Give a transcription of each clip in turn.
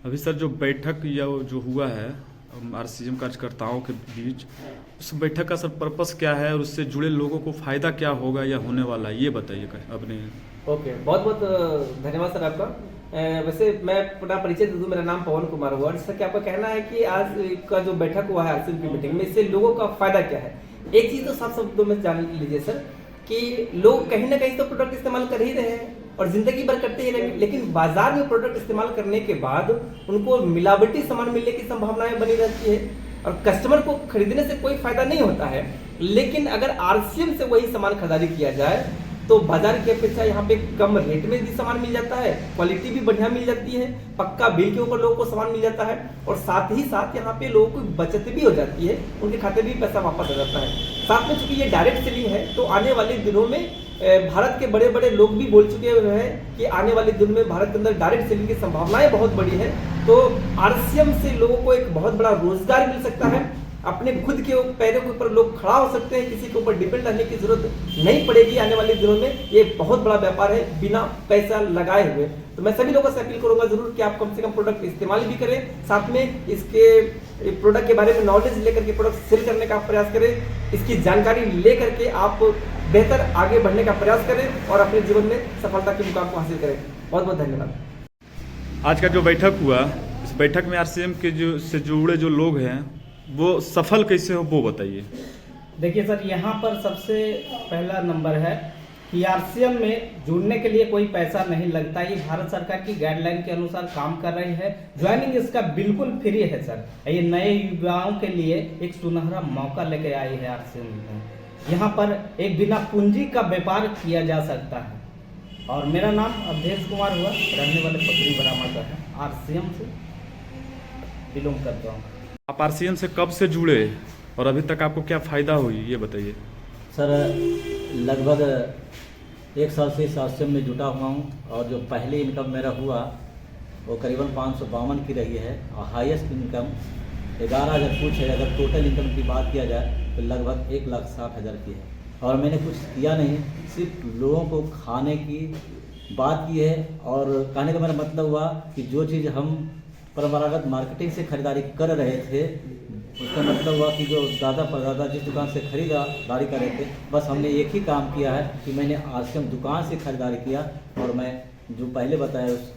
अभी सर जो बैठक या वो जो हुआ है आरसीएम कार्यकर्ताओं के बीच, उस बैठक का सर पर्पस क्या है और उससे जुड़े लोगों को फ़ायदा क्या होगा या होने वाला है, ये बताइए अपने। ओके, बहुत बहुत धन्यवाद सर आपका। वैसे मैं अपना परिचय दे दूं, मेरा नाम पवन कुमार हुआ। जैसा कि आपका कहना है कि आज का जो बैठक हुआ है आरसीएम की मीटिंग में, इससे लोगों का फायदा क्या है। एक चीज तो साफ शब्दों में जान लीजिए सर कि लोग कहीं ना कहीं तो प्रोडक्ट इस्तेमाल कर ही रहे हैं और जिंदगी भर करते ही रहेंगे, लेकिन बाजार में प्रोडक्ट इस्तेमाल करने के बाद उनको मिलावटी सामान मिलने की संभावनाएं बनी रहती है और कस्टमर को खरीदने से कोई फायदा नहीं होता है। लेकिन अगर आरसीएम से वही सामान खरीदारी किया जाए तो बाजार की अपेक्षा यहाँ पे कम रेट में भी सामान मिल जाता है, क्वालिटी भी बढ़िया मिल जाती है, पक्का बिल के ऊपर लोगों को सामान मिल जाता है और साथ ही साथ यहाँ पे लोगों को बचत भी हो जाती है, उनके खाते में भी पैसा वापस आ जाता है। साथ में चूंकि ये डायरेक्ट सेलिंग है तो आने वाले दिनों में भारत के बड़े बड़े लोग भी बोल चुके हुए हैं कि आने वाले दिनों में भारत के अंदर डायरेक्ट सेलिंग की संभावनाएं बहुत बड़ी है। तो आरसीएम से लोगों को एक बहुत बड़ा रोजगार मिल सकता है, अपने खुद के पैरों के ऊपर लोग खड़ा हो सकते हैं, किसी के ऊपर डिपेंड रहने की जरूरत नहीं पड़ेगी। आने वाले दिनों में ये बहुत बड़ा व्यापार है बिना पैसा लगाए हुए। तो मैं सभी लोगों से अपील करूंगा जरूर कि आप कम से कम प्रोडक्ट इस्तेमाल भी करें, साथ में इसके प्रोडक्ट के बारे में नॉलेज लेकर के प्रोडक्ट सेल करने का प्रयास करें, इसकी जानकारी लेकर के आप बेहतर आगे बढ़ने का प्रयास करें और अपने जीवन में सफलता के मुकाम को हासिल करें। बहुत बहुत धन्यवाद। आज का जो बैठक हुआ, इस बैठक में आरसीएम के जो से जुड़े जो लोग हैं वो सफल कैसे हो, वो बताइए। देखिए सर, यहाँ पर सबसे पहला नंबर है कि आरसीएम में जुड़ने के लिए कोई पैसा नहीं लगता। ये भारत सरकार की गाइडलाइन के अनुसार काम कर रही है। ज्वाइनिंग इसका बिल्कुल फ्री है सर। ये नए युवाओं के लिए एक सुनहरा मौका लेके आई है आरसीएम में। यहाँ पर एक बिना पूंजी का व्यापार किया जा सकता है। और मेरा नाम अवधेश कुमार हुआ, रहने वाले पकड़ी बरामा का है, आरसीएम से बिलोंग करता हूँ। आप आरसीएम से कब से जुड़े और अभी तक आपको क्या फ़ायदा हुई, ये बताइए। सर लगभग 1 साल से इस आरसीएम में जुटा हुआ हूँ और जो पहली इनकम मेरा हुआ वो करीबन 552 की रही है और हाईएस्ट इनकम 11,000 कुछ है। अगर टोटल इनकम की बात किया जाए तो लगभग 1,60,000 की है। और मैंने कुछ किया नहीं, सिर्फ लोगों को खाने की बात की है। और कहने का मेरा मतलब हुआ कि जो चीज़ हम परंपरागत मार्केटिंग से खरीदारी कर रहे थे, उसका मतलब हुआ कि जो दादा परदादा जिस दुकान से खरीदारी कर रहे थे, बस हमने एक ही काम किया है कि मैंने आरसीएम दुकान से खरीदारी किया और मैं जो पहले बताया उस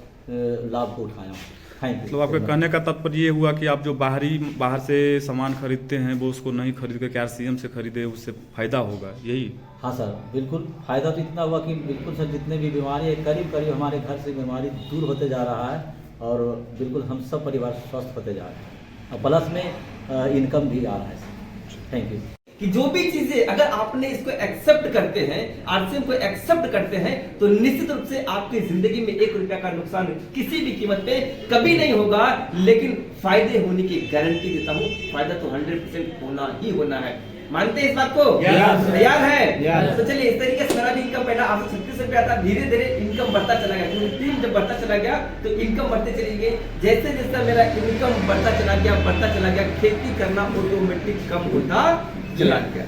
लाभ को उठाया। Thank you. तो आपके कहने का तात्पर्य ये हुआ कि आप जो बाहर से सामान खरीदते हैं वो उसको नहीं खरीद के आरसीएम से खरीदे, उससे फायदा होगा, यही? हाँ सर, बिल्कुल फ़ायदा तो इतना हुआ कि बिल्कुल सर जितने भी बीमारी है करीब करीब हमारे घर से बीमारी दूर होते जा रहा है और बिल्कुल हम सब परिवार स्वस्थ होते जा रहे हैं और प्लस में इनकम भी आ रहा है सर। Thank you. कि जो भी चीजें अगर आपने इसको एक्सेप्ट करते हैं, आरसीएम को एक्सेप्ट करते हैं, तो निश्चित रूप से आपकी जिंदगी में 1 रुपया का नुकसान किसी भी कीमत पे कभी नहीं होगा। लेकिन फायदे होने की गारंटी देता हूँ, फायदा तो 100% होना ही होना है। मानते हैं इस बात को? तैयार है? तो चलिए, इस तरीके से मेरा भी इनकम पहला 836 रुपया था, धीरे धीरे इनकम बढ़ता चला गया, क्योंकि टीम जब बढ़ता चला गया तो इनकम बढ़ते चली गई। जैसे जैसे मेरा इनकम बढ़ता चला गया, खेती करना ऑटोमेटिक कम होता चला गया।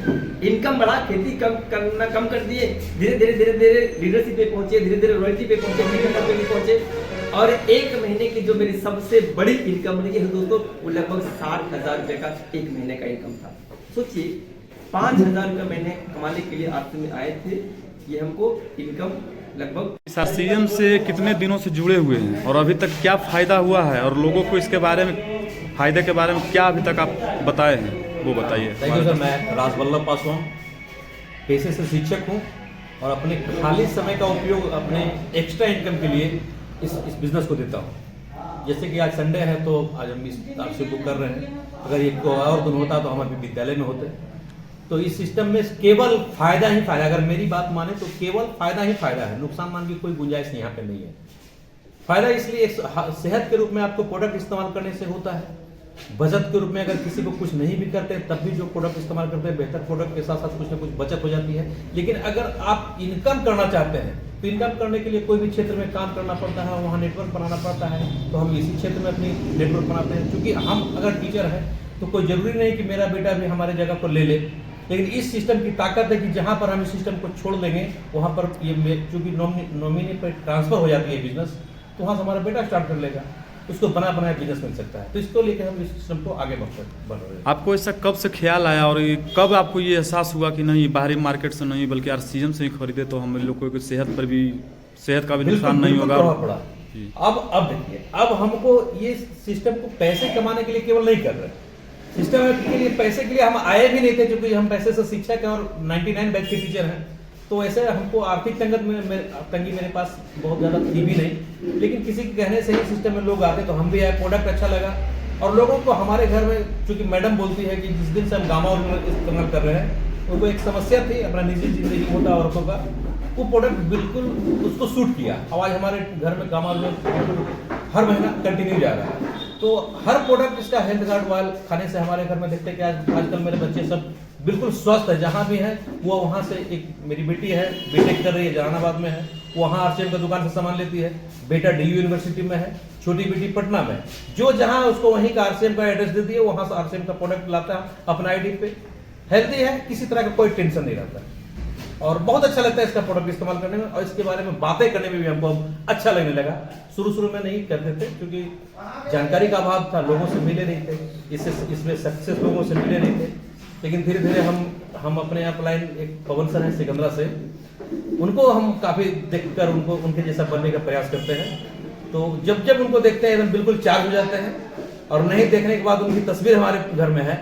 इनकम बढ़ा, खेती कम करना कम कर दिए, धीरे धीरे लीडरशिप पे पहुंचे, धीरे धीरे रॉयल्टी पे पहुंचे, पे भी पहुंचे। और 1 महीने की जो मेरी सबसे बड़ी इनकम रही है दोस्तों, वो लगभग 60,000 रुपए का 1 महीने का इनकम था। सोचिए, 5,000 रुपये महीने कमाने के लिए आरसीएम में आए थे, ये हमको इनकम लगभग। इस आरसीएम से कितने दिनों से जुड़े हुए हैं और अभी तक क्या फ़ायदा हुआ है और लोगों को इसके बारे में, फ़ायदे के बारे में क्या अभी तक आप बताए हैं, वो बताइए। Thank you sir. मैं राजवल्लभ पासवान पेशे से शिक्षक हूँ और अपने खाली समय का उपयोग अपने एक्स्ट्रा इनकम के लिए इस बिज़नेस को देता हूँ। जैसे कि आज संडे है तो आज हम इस आपसे बुक कर रहे हैं, अगर एक और दिन होता तो हम अभी विद्यालय में होते। तो इस सिस्टम में केवल फ़ायदा ही फ़ायदा, अगर मेरी बात माने तो केवल फ़ायदा ही फ़ायदा है, नुकसान मान की कोई गुंजाइश यहाँ पे नहीं है। फ़ायदा इसलिए सेहत के रूप में आपको प्रोडक्ट इस्तेमाल करने से होता है, बचत के रूप में अगर किसी को कुछ नहीं भी करते तब भी जो प्रोडक्ट इस्तेमाल करते हैं बेहतर प्रोडक्ट के साथ साथ कुछ ना कुछ बचत हो जाती है। लेकिन अगर आप इनकम करना चाहते हैं तो इनकम करने के लिए कोई भी क्षेत्र में काम करना पड़ता है, वहाँ नेटवर्क बनाना पड़ता है। तो हम इसी क्षेत्र में अपनी नेटवर्क बनाते हैं। क्योंकि हम अगर टीचर हैं तो कोई ज़रूरी नहीं कि मेरा बेटा भी हमारे जगह पर ले ले, लेकिन इस सिस्टम की ताकत है कि जहाँ पर हम इस सिस्टम को छोड़ देंगे वहाँ पर ये चूँकि नॉमिनी पर ट्रांसफ़र हो जाती है बिजनेस, तो वहाँ से हमारा बेटा स्टार्ट कर लेगा। उसको बना बनाया बिजनेस मिल सकता है। तो इसको लेकर हम इस सिस्टम को आगे बढ़ रहे हैं। आपको ऐसा कब से ख्याल आया और कब आपको ये एहसास हुआ कि नहीं बाहरी मार्केट से नहीं बल्कि आरसीएम से ही खरीदे तो हम लोगों की सेहत का भी नुकसान नहीं होगा? प्रभाव पड़ा। अब देखिए, अब हमको ये सिस्टम को पैसे कमाने के लिए केवल नहीं कर रहे, सिस्टम के लिए पैसे के लिए हम आए भी नहीं थे, क्योंकि हम पैसे से शिक्षक हैं और 99 बैच के टीचर हैं। तो ऐसे हमको आर्थिक तंगी मेरे पास बहुत ज़्यादा थी भी नहीं, लेकिन किसी के कहने से ही सिस्टम में लोग आते तो हम भी आए, प्रोडक्ट अच्छा लगा। और लोगों को हमारे घर में, चूँकि मैडम बोलती है कि जिस दिन से हम गामा इस्तेमाल कर रहे हैं, उनको एक समस्या थी अपना निजी जिंदगी होता औरतों का, वो प्रोडक्ट बिल्कुल उसको सूट किया। आज हमारे घर में गामा हर महीना कंटिन्यू जा रहा है। तो हर प्रोडक्ट इसका हेल्थ गार्ड ऑयल खाने से हमारे घर में देखते हैं कि आजकल मेरे बच्चे सब बिल्कुल स्वस्थ है। जहाँ भी है वो वहाँ से, एक मेरी बेटी है बीटेक कर रही है, जहानाबाद में है, वो वहाँ आरसीएम का दुकान से सामान लेती है। बेटा DU यूनिवर्सिटी में है, छोटी बेटी पटना में। जो जहाँ उसको वहीं का आरसीएम का एड्रेस देती है, वहाँ से आरसीएम का प्रोडक्ट लाता है अपना ID पे। हेल्दी है, किसी तरह का कोई टेंशन नहीं रहता और बहुत अच्छा लगता है इसका प्रोडक्ट इस्तेमाल करने में, और इसके बारे में बातें करने में भी हमको अच्छा लगने लगा। शुरू में नहीं करते थे क्योंकि जानकारी का अभाव था, लोगों से मिले नहीं थे, इसमें सक्सेस लोगों से मिले नहीं थे। लेकिन धीरे धीरे हम अपने यहाँ अपलाइन एक पवन सर है सिकंदरा से, उनको हम काफ़ी देखकर उनके जैसा बनने का प्रयास करते हैं। तो जब उनको देखते हैं एकदम बिल्कुल चार्ज हो जाते हैं, और नहीं देखने के बाद उनकी तस्वीर हमारे घर में है,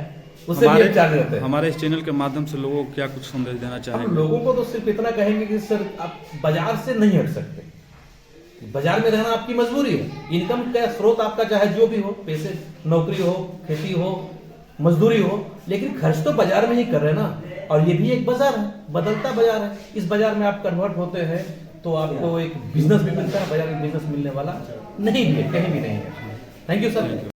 उससे भी चार्ज रहते हैं। हमारे इस चैनल के माध्यम से लोगों को क्या कुछ संदेश देना चाहेंगे? लोगों को तो सिर्फ इतना कहेंगे कि सर आप बाजार से नहीं हट सकते, बाजार में रहना आपकी मजबूरी है। इनकम का स्रोत आपका चाहे जो भी हो, पैसे, नौकरी हो, खेती हो, मजदूरी हो, लेकिन खर्च तो बाजार में ही कर रहे हैं ना। और ये भी एक बाजार है, बदलता बाजार है। इस बाजार में आप कन्वर्ट होते हैं तो आपको एक बिजनेस भी मिलता है, बाजार में बिजनेस मिलने वाला नहीं भी है, कहीं भी नहीं है। Thank you sir.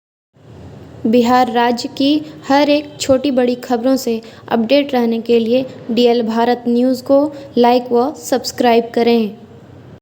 बिहार राज्य की हर एक छोटी बड़ी खबरों से अपडेट रहने के लिए DL भारत न्यूज़ को लाइक व सब्सक्राइब करें।